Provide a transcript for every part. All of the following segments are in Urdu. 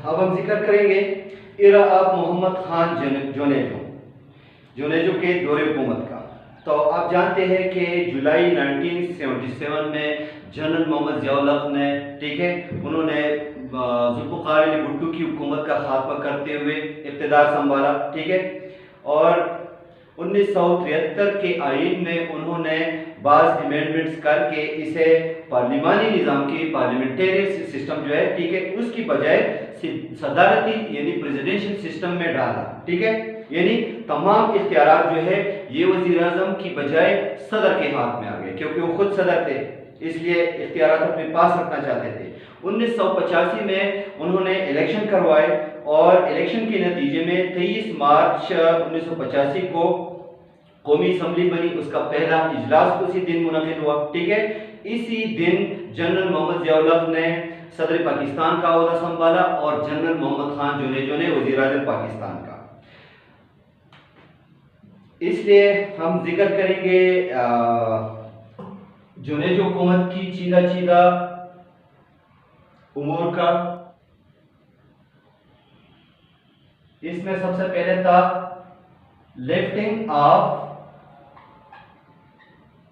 اب ہم ذکر کریں گے ایرا آف محمد خان جونیجو کے دور حکومت کا۔ تو آپ جانتے ہیں کہ جولائی 1977 میں جنرل محمد ضیاء الحق نے ٹھیک ہے انہوں نے ذوالفقار علی بھٹو کی حکومت کا خاتمہ کرتے ہوئے اقتدار سنبھالا ٹھیک ہے، اور 1973 کے آئین میں انہوں نے بعض امینڈمنٹس کر کے اسے پارلیمانی نظام کی پارلیمنٹری سسٹم جو ہے ٹھیک ہے اس کی بجائے صدارتی یعنی پریزیڈنشل سسٹم میں ڈالا ٹھیک ہے، یعنی تمام اختیارات جو ہے یہ وزیر اعظم کی بجائے صدر کے ہاتھ میں آ گئے، کیونکہ وہ خود صدر تھے اس لیے اختیارات اپنے پاس رکھنا چاہتے تھے۔ 1985 میں انہوں نے الیکشن کروائے اور الیکشن کے نتیجے میں 23 مارچ 1985 کو قومی اسمبلی بنی، اس کا پہلا اجلاس اسی دن منعقد ہوا ٹھیک ہے۔ اسی دن جنرل محمد ضیاء الحق نے صدر پاکستان کا عہدہ سنبھالا اور جنرل محمد خان جونیجو نے وزیر اعظم پاکستان کا۔ اس لیے ہم ذکر کریں گے جونیجو حکومت کی چیدہ امور کا۔ اس میں سب سے پہلے تھا لفٹنگ آف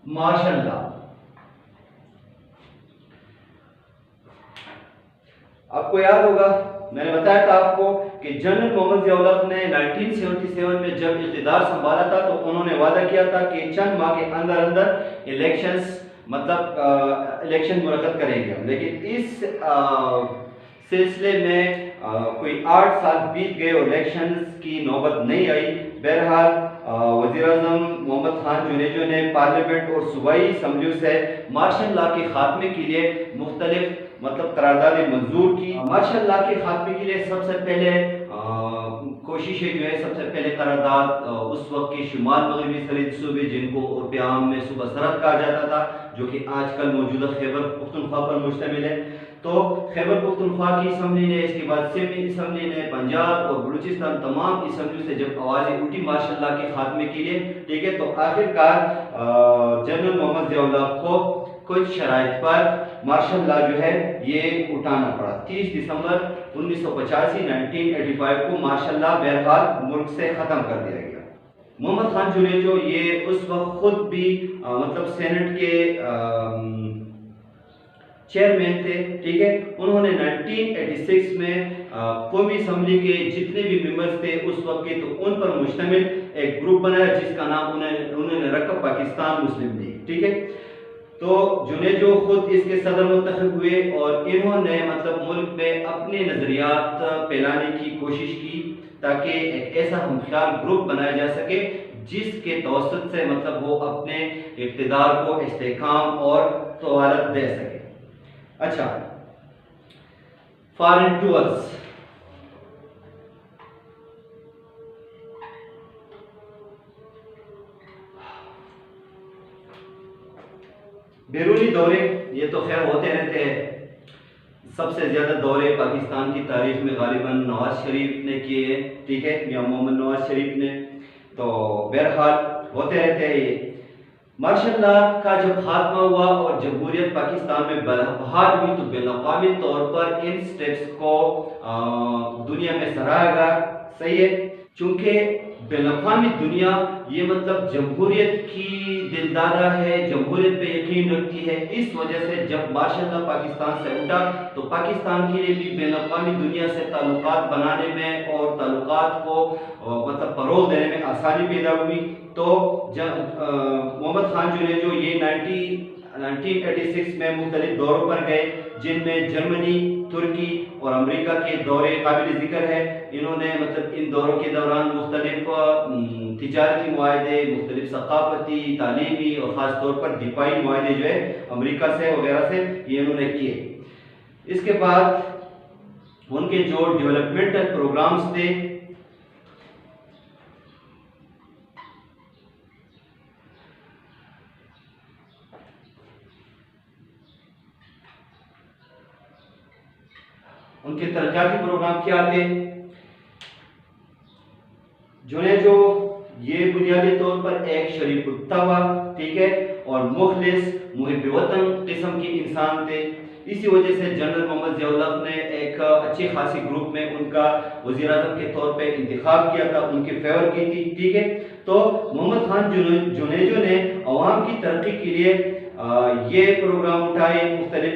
مارشل لا۔ آپ کو یاد ہوگا میں نے بتایا تھا آپ کو کہ جنرل محمد ضیاء الحق نے 1977 میں جب اقتدار سنبھالا تھا تو انہوں نے وعدہ کیا تھا کہ چند ماہ کے اندر الیکشن منعقد کریں گے، لیکن اس سلسلے میں کوئی 8 سال بیت گئے اور الیکشنز کی نوبت نہیں آئی۔ بہرحال وزیر اعظم محمد خان جونیجو نے پارلیمنٹ اور صوبائی اسمبلیوں سے مارشل لا کے خاتمے کے لیے مختلف قراردادیں منظور کی۔ مارشل لا کے خاتمے کے لیے سب سے پہلے کوششیں جو ہے سب سے پہلے قرارداد اس وقت کے شمال مغربی سرحدی صوبے جن کو عرف عام میں صوبہ سرحد کہا جاتا تھا، جو کہ آج کل موجودہ خیبر پختونخوا پر مشتمل ہے، تو خیبر پختونخوا کی اسمبلی نے، اس کے بعد سندھ اسمبلی نے، پنجاب اور بلوچستان تمام اسمبلیوں سے جب آوازیں اٹھی مارشل لا کے خاتمے کے لیے ٹھیک ہے، تو آخر کار جنرل محمد ضیاء الحق کو کچھ شرائط پر مارشل لا جو ہے یہ اٹھانا پڑا۔ 30 دسمبر 1985 کو مارشل لا بہرحال ملک سے ختم کر دیا گیا۔ محمد خان جونیجو یہ اس وقت خود بھی سینٹ کے چیئرمین تھے ٹھیک ہے۔ انہوں نے 1986 میں قومی اسمبلی کے جتنے بھی ممبرز تھے اس وقت کے، تو ان پر مشتمل ایک گروپ بنایا جس کا نام انہوں نے رکھا پاکستان مسلم لیگ ٹھیک ہے۔ تو جونیجو خود اس کے صدر منتخب ہوئے اور انہوں نے ملک میں اپنے نظریات پھیلانے کی کوشش کی تاکہ ایک ایسا ہمخیال گروپ بنایا جا سکے جس کے توسط سے وہ اپنے اقتدار کو استحکام اور طوالت دے سکے۔ اچھا، فارن ٹورز۔ بیرونی دورے یہ تو خیر ہوتے رہتے ہیں، سب سے زیادہ دورے پاکستان کی تاریخ میں غالباً نواز شریف نے کیے ہیں ٹھیک ہے، یا محمد نواز شریف نے، تو بہرحال ہوتے رہتے ہیں یہ۔ مارشل لا کا جب خاتمہ ہوا اور جمہوریت پاکستان میں بحال ہوئی تو بین الاقوامی طور پر ان سٹیپس کو دنیا میں سراہا گیا، صحیح ہے، چونکہ بین الاقوامی دنیا یہ جمہوریت کی دلدادہ ہے، جمہوریت پہ یقین رکھتی ہے، اس وجہ سے جب مارشل لا پاکستان سے اٹھا تو پاکستان کے لیے بھی بین الاقوامی دنیا سے تعلقات بنانے میں اور تعلقات کو فروغ دینے میں آسانی پیدا ہوئی۔ تو محمد خان جونیجو یہ 1986 میں مختلف دوروں پر گئے جن میں جرمنی، ترکی اور امریکہ کے دورے قابل ذکر ہے۔ انہوں نے ان دوروں کے دوران مختلف تجارتی معاہدے، مختلف ثقافتی، تعلیمی اور خاص طور پر دفاعی معاہدے جو ہے امریکہ سے وغیرہ سے یہ انہوں نے کیے۔ اس کے بعد ان کے جو ڈیولپمنٹل پروگرامز تھے ان کے ترقیاتی پروگرام کیا تھے؟ جونیجو یہ بنیادی طور پر ایک شریف الطبع ٹھیک ہے اور مخلص محب وطن قسم کے انسان تھے۔ اسی وجہ سے جنرل محمد ضیاء الحق نے ایک اچھی خاصی گروپ میں ان کا وزیر اعظم کے طور پہ انتخاب کیا تھا، ان کی فیور کی تھی، ٹھیک ہے۔ تو محمد خان جنیجو نے عوام کی ترقی کے لیے یہ پروگرام اٹھائے مختلف،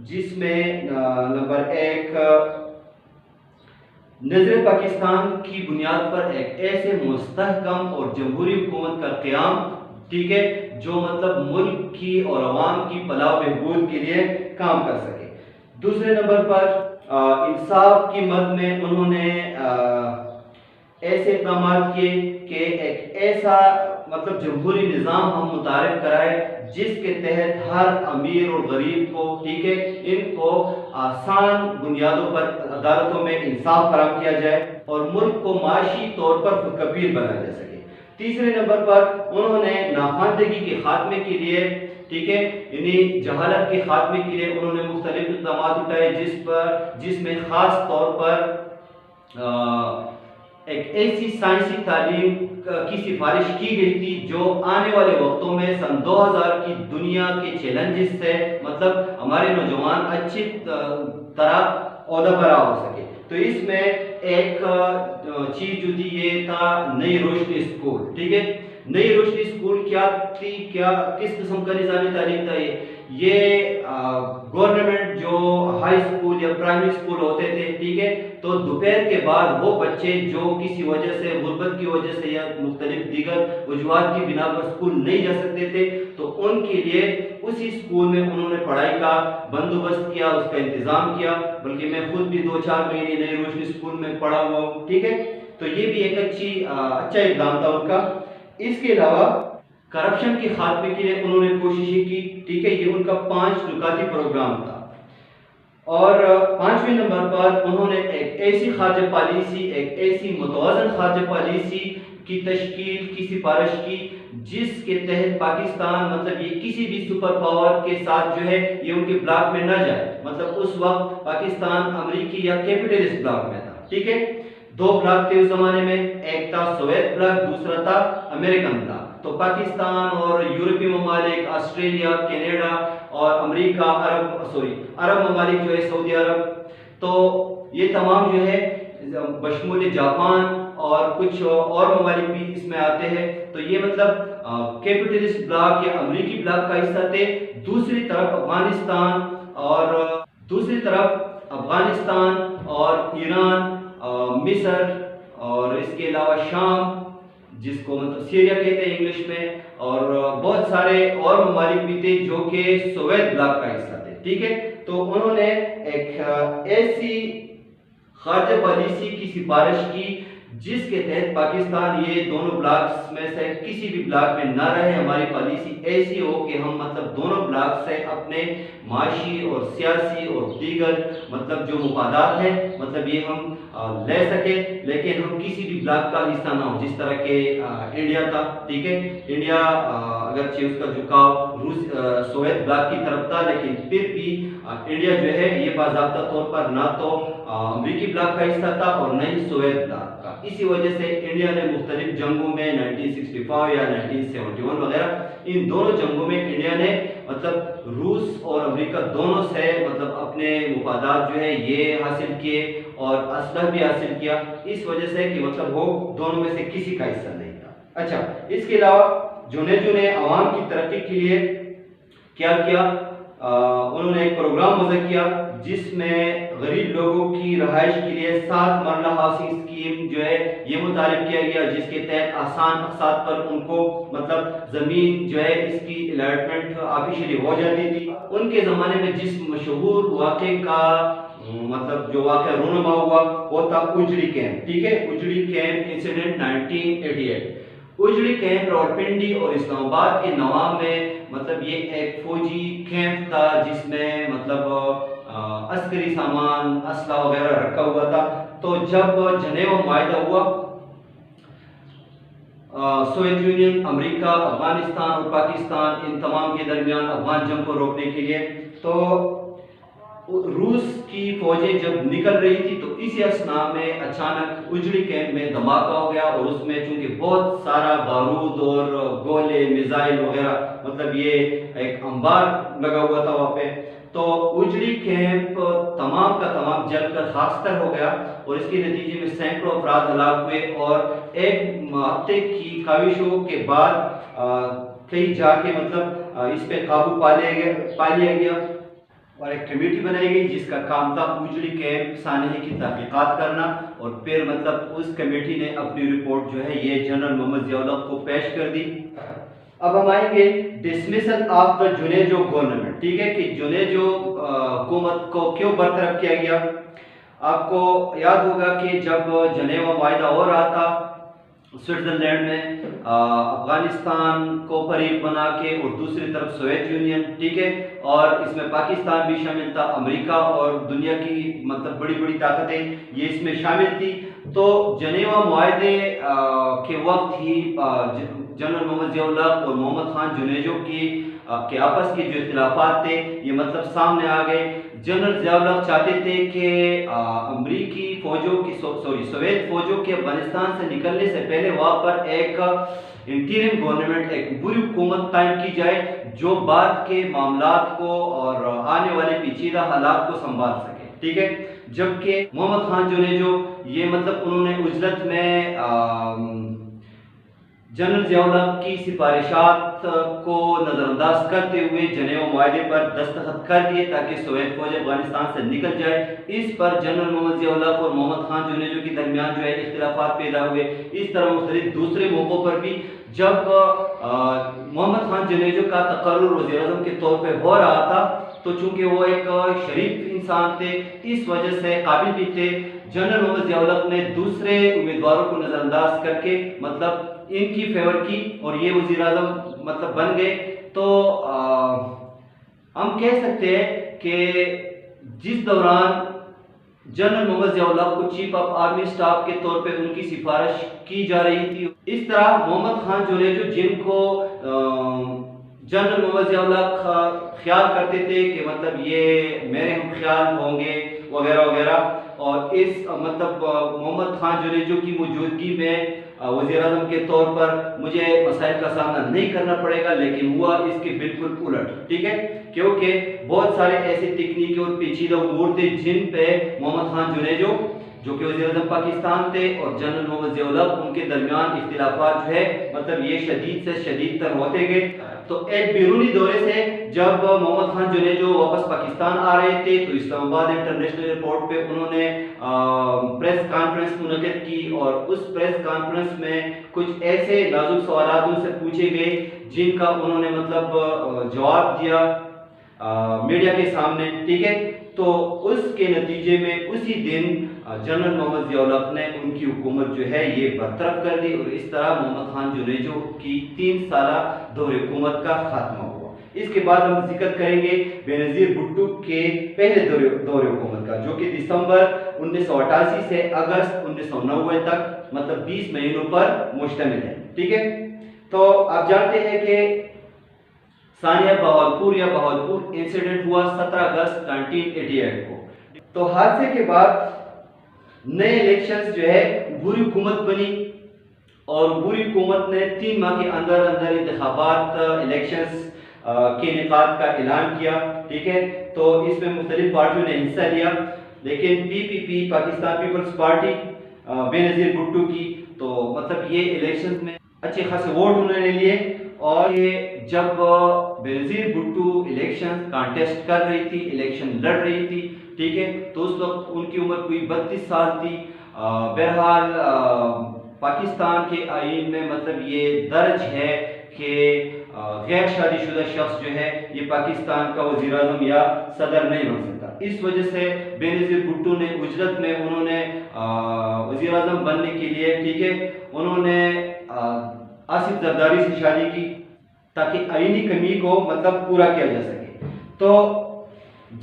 جس میں نمبر 1 نظر پاکستان کی بنیاد پر ایک ایسے مستحکم اور جمہوری حکومت کا قیام، ٹھیک ہے، جو مطلب ملک کی اور عوام کی فلاح و بہبود کے لیے کام کر سکے۔ دوسرے نمبر پر انصاف کی مد میں انہوں نے ایسے اقدامات کیے کہ ایک ایسا مطلب جمہوری نظام ہم متعارف کرائے جس کے تحت ہر امیر اور غریب کو، ٹھیک ہے، ان کو آسان بنیادوں پر عدالتوں میں انصاف فراہم کیا جائے اور ملک کو معاشی طور پر خود کفیل بنایا جا سکے۔ تیسرے نمبر پر انہوں نے ناخواندگی کے خاتمے کے لیے، ٹھیک ہے، یعنی جہالت کے خاتمے کے لیے انہوں نے مختلف اقدامات اٹھائے، جس میں خاص طور پر ایک ایسی سائنسی تعلیم کی سفارش کی گئی تھی جو آنے والے وقتوں میں سن 2000 کی دنیا کے چیلنجز سے مطلب ہمارے نوجوان اچھی طرح عہدہ برا ہو سکے۔ تو اس میں ایک چیز جو تھی یہ تھا نئی روشنی اسکول، ٹھیک ہے۔ نئی روشنی اسکول کیا تھی، کس قسم کا نظام تعلیم تھا یہ گورنمنٹ جو ہائی اسکول یا پرائمری اسکول ہوتے تھے، ٹھیک ہے، تو دوپہر کے بعد وہ بچے جو کسی وجہ سے غربت کی وجہ سے یا مختلف دیگر وجوہات کی بنا پر اسکول نہیں جا سکتے تھے، تو ان کے لیے اسی اسکول میں انہوں نے پڑھائی کا بندوبست کیا، اس کا انتظام کیا، بلکہ میں خود بھی 2-4 مہینے نئی روشنی اسکول میں پڑھا ہوا ہوں، ٹھیک ہے۔ تو یہ بھی ایک اچھا اقدام تھا ان کا۔ اس کے علاوہ کرپشن کے خاتمے کے لیے انہوں نے کوششیں کی، ٹھیک ہے، یہ ان کا 5 نکاتی پروگرام تھا۔ اور 5ویں نمبر پر انہوں نے ایک ایسی خارجہ پالیسی، ایک ایسی متوازن خارجہ پالیسی کی تشکیل کی سفارش کی جس کے تحت پاکستان مطلب یہ کسی بھی سپر پاور کے ساتھ جو ہے یہ ان کے بلاک میں نہ جائے۔ مطلب اس وقت پاکستان امریکی یا کیپٹلسٹ بلاک میں تھا، ٹھیک ہے۔ 2 بلاک تھے اس زمانے میں، ایک تھا سوویت بلاک، دوسرا تھا امریکن بلاک۔ تو پاکستان اور یورپی ممالک، آسٹریلیا، کینیڈا اور امریکہ، عرب ممالک جو ہے سعودی عرب، تو یہ تمام جو ہے بشمول جاپان اور کچھ اور ممالک بھی اس میں آتے ہیں۔ تو یہ مطلب کیپٹلسٹ بلاک یا امریکی بلاک کا حصہ تھے۔ دوسری طرف افغانستان اور ایران، مصر اور اس کے علاوہ شام، جس کو مطلب سیریا کہتے ہیں انگلش میں، اور بہت سارے اور ممالک بھی تھے جو کہ سوویت بلاک کا حصہ تھے، ٹھیک ہے۔ تو انہوں نے ایک ایسی خارجہ پالیسی کی سفارش کی جس کے تحت پاکستان یہ دونوں بلاکس میں سے کسی بھی بلاک میں نہ رہے، ہماری پالیسی ایسی ہو کہ ہم مطلب دونوں بلاک سے اپنے معاشی اور سیاسی اور دیگر مطلب جو مفادات ہیں مطلب یہ ہم لے سکے، لیکن ہم کسی بھی بلاک کا حصہ نہ ہو، جس طرح کہ انڈیا تھا، ٹھیک ہے۔ انڈیا اگرچہ اس کا جھکاؤ سوویت بلاک کی طرف تھا، لیکن پھر بھی انڈیا جو ہے یہ باضابطہ طور پر نہ تو امریکی بلاک کا حصہ تھا اور نہ ہی سوویت بلاک کا۔ اسی وجہ سے انڈیا نے مختلف جنگوں میں 1965 یا 1971 وغیرہ ان دونوں جنگوں میں انڈیا نے مطلب روس اور امریکہ دونوں سے مطلب اپنے مفادات جو ہے یہ حاصل کیے اور اسلحہ بھی حاصل کیا، اس وجہ سے کہ مطلب وہ دونوں میں سے کسی کا حصہ نہیں تھا۔ اچھا، اس کے علاوہ جنیجو نے عوام کی ترقی کے لیے کیا کیا؟ انہوں نے ایک پروگرام وضع کیا جس میں غریب لوگوں کی رہائش کے لیے 7 مرلہ ہاؤسنگ اسکیم جو ہے یہ متعارف کیا گیا، جس کے تحت آسان اقساط پر ان کو مطلب زمین جو ہے اس کی الاٹمنٹ آفیشلی ہو جاتی تھی۔ ان کے زمانے میں جس مشہور واقعے کا مطلب جو واقعہ رونما ہوا وہ تھا اجڑی کیمپ، ٹھیک ہے، اجڑی کیمپ انسیڈنٹ 1988۔ اجڑی کیمپ راولپنڈی اور اسلام آباد کے نواں میں مطلب یہ ایک فوجی کیمپ تھا جس میں مطلب عسکری سامان، اسلحہ وغیرہ رکھا ہوا تھا۔ تو جب جنیوا معاہدہ ہوا سوویت یونین، امریکہ، افغانستان اور پاکستان ان تمام کے درمیان افغان جنگ کو روکنے کے لیے، تو روس کی فوجیں جب نکل رہی تھی تو اسی اثناء میں اچانک اجڑی کیمپ میں دھماکہ ہو گیا، اور اس میں چونکہ بہت سارا بارود اور گولے، میزائل وغیرہ مطلب یہ ایک انبار لگا ہوا تھا وہاں پہ، تو اجڑی کیمپ تمام کا تمام جل کر خاکستر ہو گیا اور اس کے نتیجے میں سینکڑوں افراد ہلاک ہوئے اور ایک ہفتے کی کاوشوں کے بعد کہیں جا کے مطلب اس پہ قابو پا لیا گیا اور ایک کمیٹی بنائی گئی جس کا کام تھا اجڑی کیمپ سانحے کی تحقیقات کرنا اور پھر مطلب اس کمیٹی نے اپنی رپورٹ جو ہے یہ جنرل محمد ضیاء الحق کو پیش کر دی۔ اب ہم آئیں گے dismissal of the Junejo government, ٹھیک ہے، کہ جنیجو حکومت کو کیوں برطرف کیا گیا۔ آپ کو یاد ہوگا کہ جب جنیوا معاہدہ ہو رہا تھا سوئٹزرلینڈ میں، افغانستان کو فریق بنا کے اور دوسری طرف سوویت یونین، ٹھیک ہے، اور اس میں پاکستان بھی شامل تھا، امریکہ اور دنیا کی مطلب بڑی بڑی طاقتیں یہ اس میں شامل تھی۔ تو جنیوا معاہدے کے وقت ہی جنرل محمد ضیاء الحق اور محمد خان جنیجو کے آپس کے جو اختلافات تھے یہ مطلب سامنے آ گئے۔ جنرل ضیاء الحق چاہتے تھے کہ امریکی فوجوں کی سوویت فوجوں کے افغانستان سے نکلنے سے پہلے وہاں پر ایک انٹریم گورنمنٹ، ایک بری حکومت قائم کی جائے جو بعد کے معاملات کو اور آنے والے پیچیدہ حالات کو سنبھال سکے، ٹھیک ہے۔ جبکہ محمد خان جنیجو یہ مطلب انہوں نے عجلت میں جنرل ضیاء الحق کی سفارشات کو نظر انداز کرتے ہوئے جنیوا معاہدے پر دستخط کر دیے تاکہ سوویت فوج افغانستان سے نکل جائے۔ اس پر جنرل محمد ضیاء الحق اور محمد خان جنیجو کے درمیان جو ہے اختلافات پیدا ہوئے۔ اس طرح مختلف دوسرے موقعوں پر بھی جب محمد خان جنیجو کا تقرر وزیر اعظم کے طور پہ ہو رہا تھا تو چونکہ وہ ایک شریف انسان تھے، اس وجہ سے قابل بھی تھے، جنرل محمد ضیاء الحق نے دوسرے امیدواروں کو نظر انداز کر کے مطلب ان کی فیور کی اور یہ وزیر اعظم مطلب بن گئے۔ تو ہم کہہ سکتے ہیں کہ جس دوران جنرل محمد ضیاء الحق کو چیف آف آرمی سٹاف کے طور پہ ان کی سفارش کی جا رہی تھی، اس طرح محمد خان جنیجو جن کو جنرل محمد ضیاء الحق خیال کرتے تھے کہ مطلب یہ میرے ہم خیال ہوں گے وغیرہ وغیرہ، اور اس مطلب محمد خان جنیجو کی موجودگی میں وزیر اعظم کے طور پر مجھے مسائل کا سامنا نہیں کرنا پڑے گا، لیکن ہوا اس کے بالکل الٹ، ٹھیک ہے، کیونکہ بہت سارے ایسے تکنیکی اور پیچیدہ امور تھے جن پہ محمد خان جنیجو جو کہ وزیر اعظم پاکستان تھے اور جنرل محمد ضیاء الحق ان کے درمیان اختلافات جو ہے مطلب یہ شدید سے شدید تر ہوتے گئے۔ تو ایک بیرونی دورے سے جب محمد خان جنیجو واپس پاکستان آ رہے تھے تو اسلام آباد انٹرنیشنل ایئرپورٹ پہ انہوں نے پریس کانفرنس منعقد کی اور اس پریس کانفرنس میں کچھ ایسے نازک سوالات ان سے پوچھے گئے جن کا انہوں نے مطلب جواب دیا میڈیا کے سامنے، ٹھیک ہے۔ تو اس کے نتیجے میں اسی دن جنرل محمد ضیاء الحق نے ان کی حکومت جو ہے یہ برطرف کر دی اور اس طرح محمد خان جنیجو کی 3 سالہ دور حکومت کا خاتمہ ہوا۔ اس کے بعد ہم ذکر کریں گے بینظیر بھٹو کے پہلے دور حکومت کا، جو کہ دسمبر 1988 سے اگست 1990 تک مطلب 20 مہینوں پر مشتمل ہے، ٹھیک ہے۔ تو آپ جانتے ہیں کہ سانحہ بہاولپور یا بہاولپور انسیڈنٹ ہوا 17 اگست 1988 کو۔ تو حادثے کے بعد نئے الیکشنز جو ہے بری حکومت بنی اور بری حکومت نے 3 ماہ کے اندر انتخابات الیکشنز کے انعقاد کا اعلان کیا، ٹھیک ہے۔ تو اس میں مختلف پارٹیوں نے حصہ لیا، لیکن PPP Pakistan Peoples Party Benazir Bhutto کی تو مطلب یہ الیکشنز میں اچھے خاصے ووٹ انہوں نے لیے، اور یہ جب بینظیر بھٹو الیکشن کانٹیسٹ کر رہی تھی، الیکشن لڑ رہی تھی، ٹھیک ہے، تو اس وقت ان کی عمر کوئی 32 سال تھی۔ بہرحال پاکستان کے آئین میں مطلب یہ درج ہے کہ غیر شادی شدہ شخص جو ہے یہ پاکستان کا وزیر اعظم یا صدر نہیں بن سکتا۔ اس وجہ سے بینظیر بھٹو نے اجرت میں انہوں نے وزیر اعظم بننے کے لیے، ٹھیک ہے، انہوں نے آصف زرداری سے شادی کی تاکہ آئینی کمی کو مطلب پورا کیا جا سکے۔ تو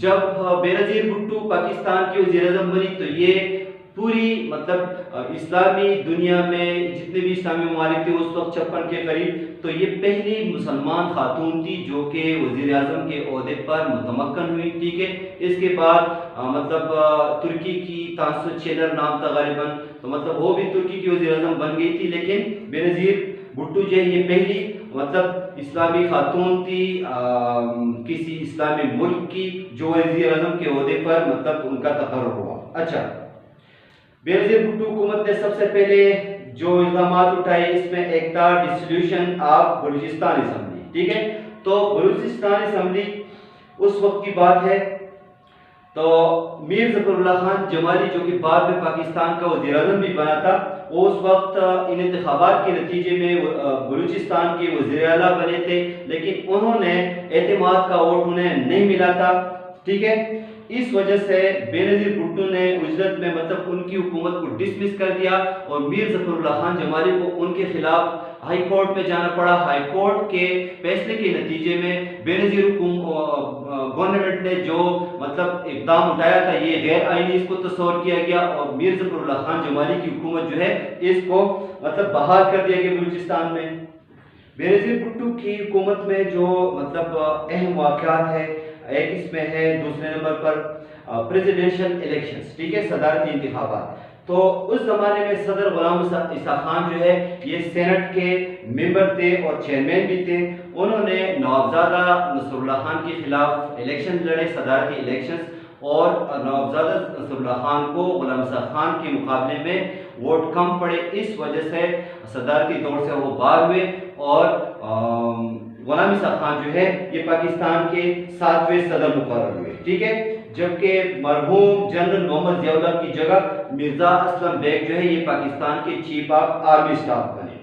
جب بینظیر بھٹو پاکستان کی وزیر اعظم بنی تو یہ پوری مطلب اسلامی دنیا میں جتنے بھی اسلامی ممالک تھے اس وقت 56 کے قریب، تو یہ پہلی مسلمان خاتون تھی جو کہ وزیر اعظم کے عہدے پر متمکن ہوئی، ٹھیک ہے۔ اس کے بعد مطلب ترکی کی تانسو چیلر نام تھا غالباً، تو مطلب وہ بھی ترکی کی وزیر اعظم بن گئی تھی، لیکن بینظیر بھٹو جو ہے یہ پہلی مطلب اسلامی خاتون تھی کسی اسلامی ملک کی جو وزیر اعظم کے عہدے پر مطلب ان کا تقرر ہوا۔ اچھا، بینظیر بھٹو حکومت نے سب سے پہلے جو اقدامات اٹھائے اس میں ایک تھا ڈسولوشن آف بلوچستان اسمبلی، ٹھیک ہے۔ تو بلوچستان اسمبلی اس وقت کی بات ہے، تو میر ظفر اللہ خان جمالی جو کہ بعد میں پاکستان کا وزیر اعظم بھی بنا تھا، وہ اس وقت ان انتخابات کے نتیجے میں بلوچستان کے وزیر اعلیٰ بنے تھے، لیکن انہوں نے اعتماد کا ووٹ انہیں نہیں ملا تھا، ٹھیک ہے۔ اس وجہ سے بینظیر بھٹو نے اجلت میں مطلب ان کی حکومت کو ڈسمس کر دیا اور میر ظفر اللہ خان جمالی کو ان کے خلاف ہائی کورٹ میں جانا پڑا۔ ہائی کورٹ کے فیصلے کے نتیجے میں بینظیر گورنمنٹ نے جو مطلب اقدام اٹھایا تھا یہ غیر آئینی اس کو تصور کیا گیا اور میر ظفر اللہ خان جمالی کی حکومت جو ہے اس کو مطلب بحال کر دیا گیا بلوچستان میں۔ بینظیر بھٹو کی حکومت میں جو مطلب اہم واقعات ہے، ایک اس میں ہے دوسرے نمبر پر پریزیڈنشل الیکشنز، ٹھیک ہے، صدارتی انتخابات۔ تو اس زمانے میں صدر غلام عیسیٰ خان جو ہے یہ سینٹ کے ممبر تھے اور چیئرمین بھی تھے، انہوں نے نوابزادہ نصر اللہ خان کے خلاف الیکشن لڑے، صدارتی الیکشنز، اور نوابزادہ نصر اللہ خان کو غلام عیسیٰ خان کے مقابلے میں ووٹ کم پڑے، اس وجہ سے صدارتی دور سے وہ باغ ہوئے اور غلام عیسیٰ خان جو ہے یہ پاکستان کے 7ویں صدر مقرر ہوئے، ٹھیک ہے، جبکہ مرحوم جنرل محمد ضیاء الحق کی جگہ مرزا اسلم بیگ جو ہے یہ پاکستان کے چیف آف آرمی اسٹاف بنے۔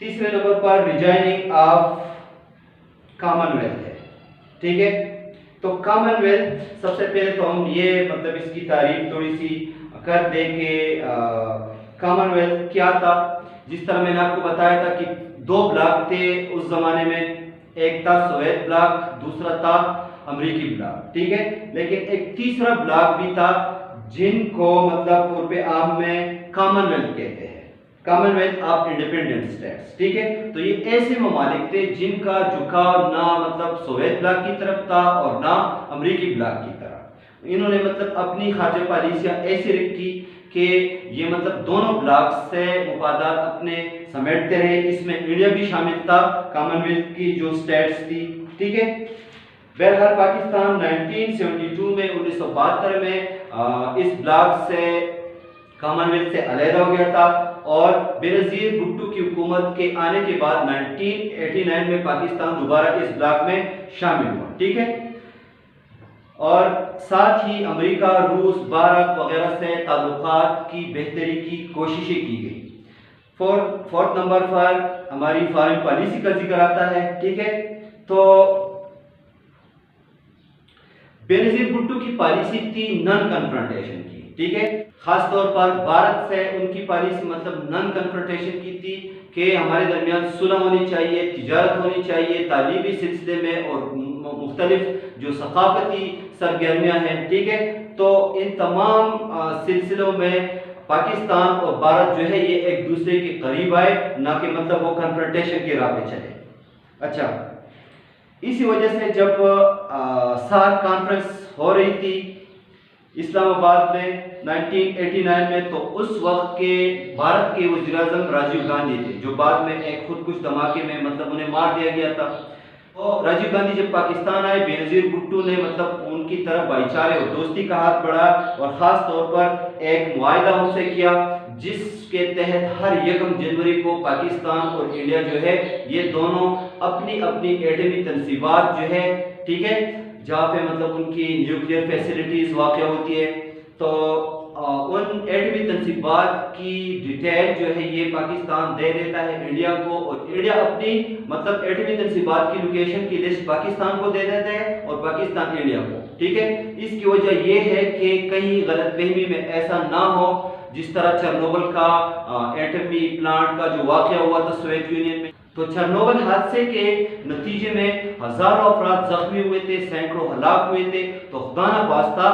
تیسرے نمبر پر ریجائننگ آف کامن ویلتھ ہے، ٹھیک ہے۔ تو کامن ویلتھ سب سے پہلے تو ہم یہ مطلب اس کی تعریف تھوڑی سی کر دیں کہ کامن ویلتھ کیا تھا۔ جس طرح میں نے آپ کو بتایا تھا کہ 2 بلاک تھے اس زمانے میں، ایک تھا سوویت بلاک، دوسرا تھا امریکی بلاک، ٹھیک ہے، لیکن ایک تیسرا بلاک بھی تھا جن کو مطلب عرف عام میں کامن ویلتھ کہتے ہیں، Commonwealth of Independent States, ٹھیک ہے۔ تو یہ ایسے ممالک تھے جن کا جھکاؤ نہ مطلب سوویت بلاک کی طرف تھا اور نہ امریکی بلاک کی طرف، انہوں نے مطلب اپنی خارجہ پالیسیاں ایسی رکھی کہ یہ مطلب دونوں بلاک سے مفادات اپنے سمیٹتے رہے، اس میں انڈیا بھی شامل تھا، کامن ویلتھ کی جو اسٹیٹس تھی، ٹھیک ہے۔ بہرحال پاکستان 1972 میں 1972 میں اس بلاک سے کامن ویلتھ سے علیحدہ ہو گیا تھا اور بینظیر بھٹو کی حکومت کے آنے کے بعد 1989 میں پاکستان دوبارہ اس بلاک میں شامل ہوا، ٹھیک ہے۔ اور ساتھ ہی امریکہ، روس، بھارت وغیرہ سے تعلقات کی بہتری کی کوششیں کی گئی۔ فورتھ نمبر پر ہماری فارن پالیسی کا ذکر آتا ہے، ٹھیک ہے۔ تو بینظیر بھٹو کی پالیسی تھی نن کنفرنٹیشن کی، ٹھیک ہے، خاص طور پر بھارت سے ان کی پالیسی مطلب نن کنفرنٹیشن کی تھی کہ ہمارے درمیان صلح ہونی چاہیے، تجارت ہونی چاہیے، تعلیمی سلسلے میں اور مختلف جو ثقافتی سرگرمیاں ہیں، ٹھیک ہے۔ تو ان تمام سلسلوں میں پاکستان اور بھارت جو ہے یہ ایک دوسرے کے قریب آئے، نہ کہ مطلب وہ کنفرنٹیشن کی راہ پہ چلے۔ اچھا، اسی وجہ سے جب سارک کانفرنس ہو رہی تھی اسلام آباد میں 1989 میں، تو اس وقت کے بھارت کے وزیر اعظم راجیو گاندھی تھے، جو بعد میں ایک خودکش دھماکے میں مطلب انہیں مار دیا گیا تھا۔ تو راجیو گاندھی جب پاکستان آئے، بینظیر بھٹو نے مطلب ان کی طرف بھائی چارے اور دوستی کا ہاتھ بڑھایا اور خاص طور پر ایک معاہدہ ان سے کیا جس کے تحت ہر 1 جنوری کو پاکستان اور انڈیا جو ہے یہ دونوں اپنی اپنی ایٹمی تنصیبات جو ہے، ٹھیک ہے، جہاں پہ مطلب ان کی نیوکلیئر فیسلٹیز واقع ہوتی ہے، تو ان ایٹمی تنصیبات کی ڈیٹیل جو ہے یہ پاکستان دے دیتا ہے انڈیا کو، اور انڈیا اپنی مطلب ایٹمی تنصیبات کی لوکیشن کی لسٹ پاکستان کو دے دیتے ہیں اور پاکستان انڈیا کو، ٹھیک ہے۔ اس کی وجہ یہ ہے کہ کہیں غلط فہمی میں ایسا نہ ہو جس طرح چرنوبل کا ایٹمی پلانٹ کا جو واقعہ ہوا تھا سوویت یونین میں۔ تو چرنوبل حادثے کے نتیجے میں ہزاروں افراد زخمی ہوئے تھے، سینکڑوں ہلاک ہوئے تھے۔ تو خدا نہ خواستہ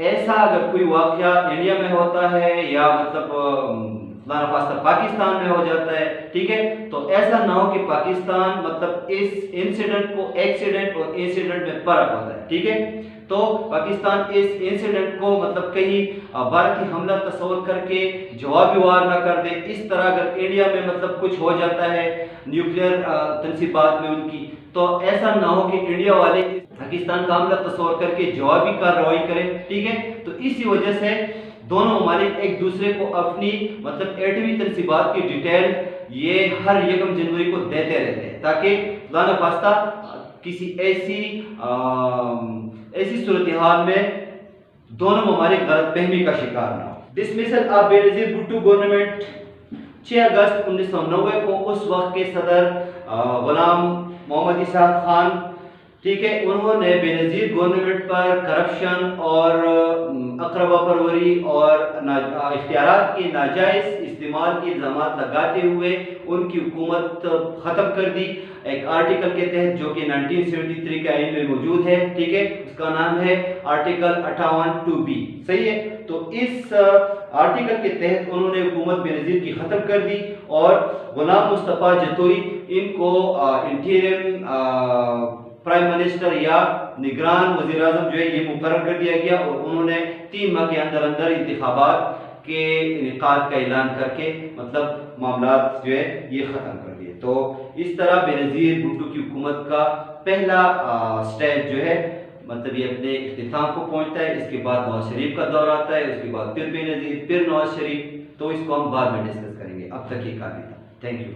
ایسا اگر کوئی واقعہ انڈیا میں ہوتا ہے یا مطلب خدا نہ خواستہ پاکستان میں ہو جاتا ہے، ٹھیک ہے، تو ایسا نہ ہو کہ پاکستان مطلب اس انسیڈنٹ کو ایکسیڈنٹ اور انسیڈنٹ میں فرق ہوتا ہے، ٹھیک ہے۔ تو پاکستان اس انسیڈنٹ کو مطلب کہیں بھارتی حملہ تصور کر کے جوابی وار نہ کر دے. اس طرح اگر انڈیا میں مطلب کچھ ہو جاتا ہے نیوکلیئر تنصیبات میں ان کی، تو ایسا نہ ہو کہ انڈیا والے پاکستان کا حملہ تصور کر کے جوابی کارروائی کریں. ٹھیک ہے، تو اسی وجہ سے دونوں ممالک ایک دوسرے کو اپنی مطلب ایٹمی تنصیبات کی ڈیٹیل یہ ہر یکم جنوری کو دیتے رہتے ہیں، تاکہ خدا نخواستہ کسی ایسی صورتحال میں دونوں ممالک غلط فہمی کا شکار نہ ہو. ڈسمسل آف بے نظیر بھٹو گورنمنٹ 6 اگست 1990 کو اس وقت کے صدر غلام محمد اسحاق خان، ٹھیک ہے، انہوں نے بے نظیر گورنمنٹ پر کرپشن اور اقربا پروری اور اختیارات کے ناجائز استعمال کے الزامات لگاتے ہوئے ان کی حکومت ختم کر دی ایک آرٹیکل کے تحت جو کہ 1973 کے آئین میں موجود ہے. ٹھیک ہے، اس کا نام ہے آرٹیکل 58(2)B. صحیح ہے، تو اس آرٹیکل کے تحت انہوں نے حکومت بے نظیر کی ختم کر دی اور غلام مصطفیٰ جتوئی ان کو انٹیریم پرائم منسٹر یا نگران وزیر اعظم جو ہے یہ مقرر کر دیا گیا، اور انہوں نے 3 ماہ کے اندر اندر انتخابات کے انعقاد کا اعلان کر کے مطلب معاملات جو ہے یہ ختم کر دیے. تو اس طرح بے نظیر بھٹو کی حکومت کا پہلا سٹیج جو ہے مطلب یہ اپنے اختتام کو پہنچتا ہے. اس کے بعد نواز شریف کا دور آتا ہے، اس کے بعد پھر بے نظیر، پھر نواز شریف. تو اس کو ہم بعد میں ڈسکس کریں گے، اب تک یہ کافی تھا. Thank you.